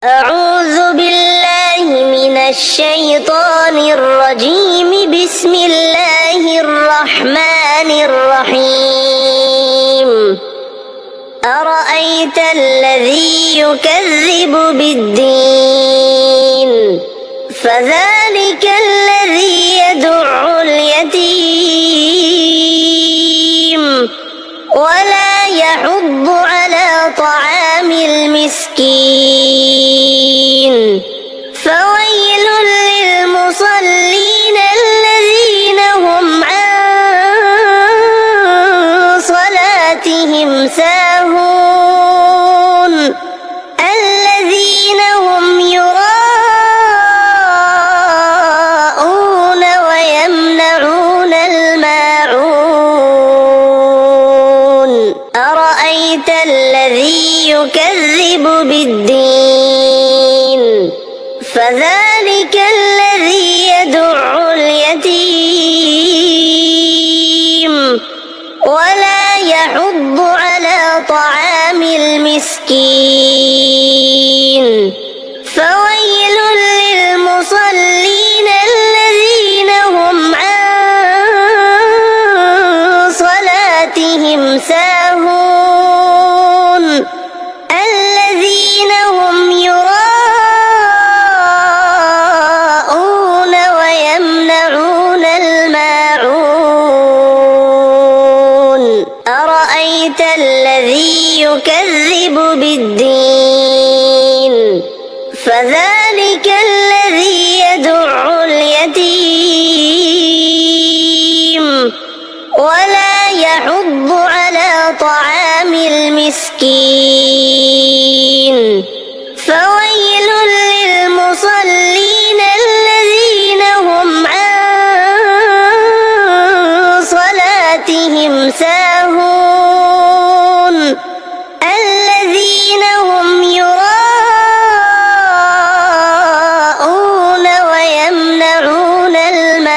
أعوذ بالله من الشيطان الرجيم بسم الله الرحمن الرحيم أرأيت الذي يكذب بالدين فذلك الذي يدع اليتيم ولا يحض على طعام المسكين فويل للمصلين الذين هم عن صلاتهم ساهون الذين هم يراءون ويمنعون الماعون أرأيت الذي يكذب بالدين فذلك الذي يدع اليتيم ولا يحض على طعام المسكين فويل للمصلين الذين هم عن صلاتهم ساهون الذين هم يراءون ويمنعون الماعون أرأيت الذي يكذب بالدين فذلك الذي يدع اليتيم ولا يحض على طعام المسكين فويل للمصلين الذين هم عن صلاتهم ساهون الذين هم يراءون ويمنعون الماعون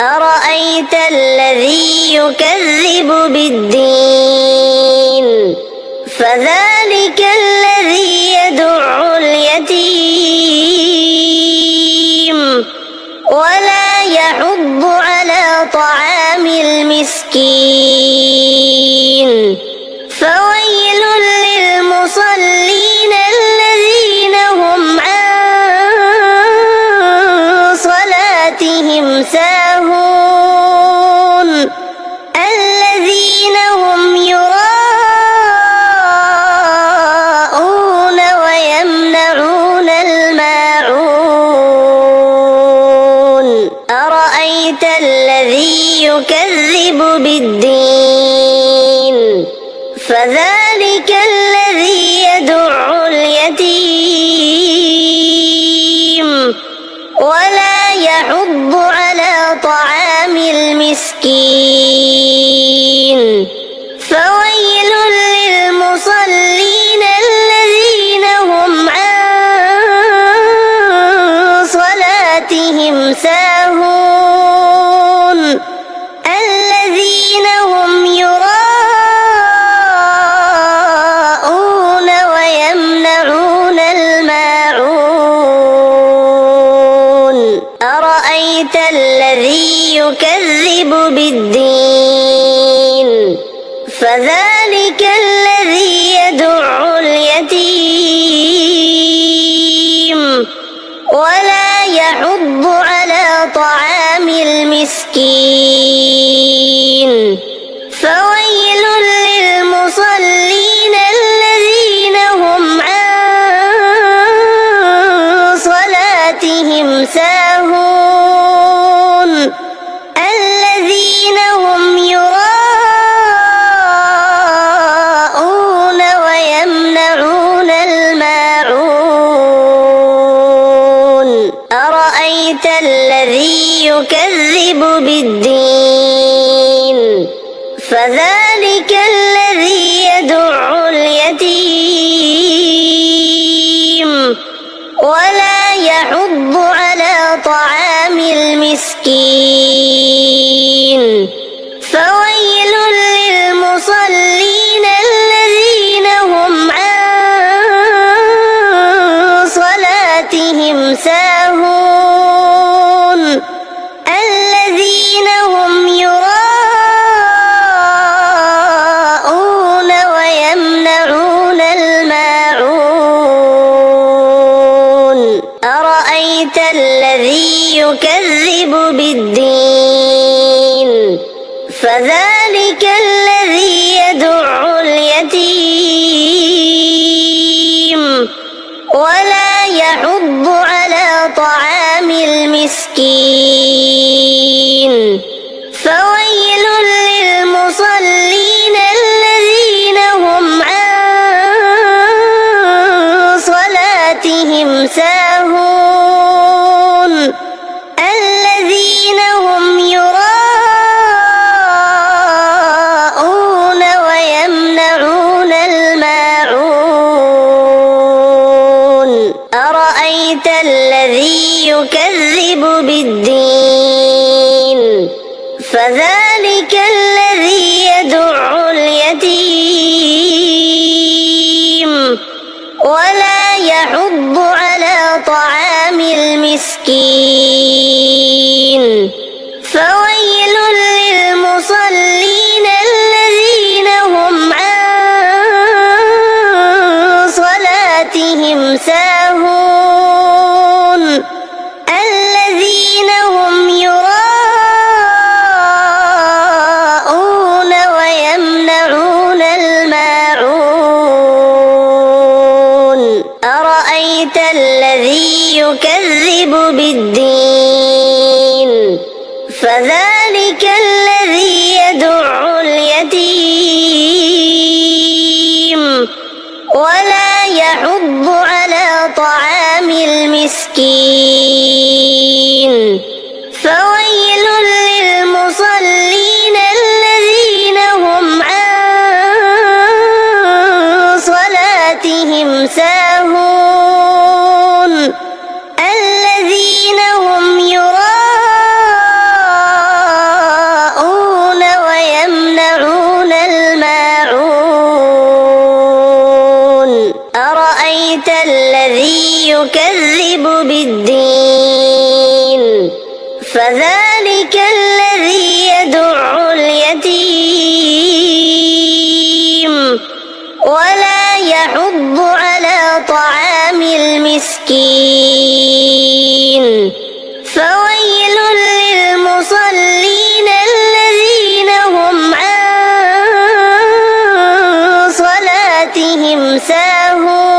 أرأيت الذي يكذب بالدين فذلك الذي يدع اليتيم ولا يحض على طعام المسكين فويل للمصلين الذين هم عن صلاتهم ساهون الذين هم يراءون ويمنعون الماعون أرأيت الذي يكذب بالدين فذلك الذي يدع اليتيم ولا يحض على طعام المسكين فويل للمصلين الذين هم عن صلاتهم ساهون الذين هم يراءون ويمنعون الماعون أرأيت الذي يكذب بالدين فذلك الذي يدع اليتيم ولا يحض على طعام المسكين فويل للمصلين الذين هم عن صلاتهم ساهون الذين هم يراءون ويمنعون الماعون أرأيت الذي يكذب بالدين فذلك الذي يدع اليتيم ولا يحض على طعام المسكين فويل للمصلين الذين هم أرأيت الذي يكذب بالدين فذلك الذي يدع اليتيم ولا يحض على طعام المسكين فويل للمصلين الذين هم عن صلاتهم ساهون الذين هم يراءون ويمنعون الماعون أرأيت الذي يكذب بالدين فذلك الذي يدع اليتيم ولا يحض على طعام المسكين فويل للمصلين الذين هم عن صلاتهم ساهون الذين هم يراءون ويمنعون الماعون أرأيت الذي يكذب بالدين فذلك الذي يدع اليتيم ولا يحض على طعام المسكين فويل للمصلين الذين هم عن صلاتهم ساهون الذين هم يراءون ويمنعون الماعون أرأيت الذي يكذب بالدين فذلك الذي يدع اليتيم ولا يحض على طعام المسكين فويل للمصلين الذين هم عن صلاتهم ساهون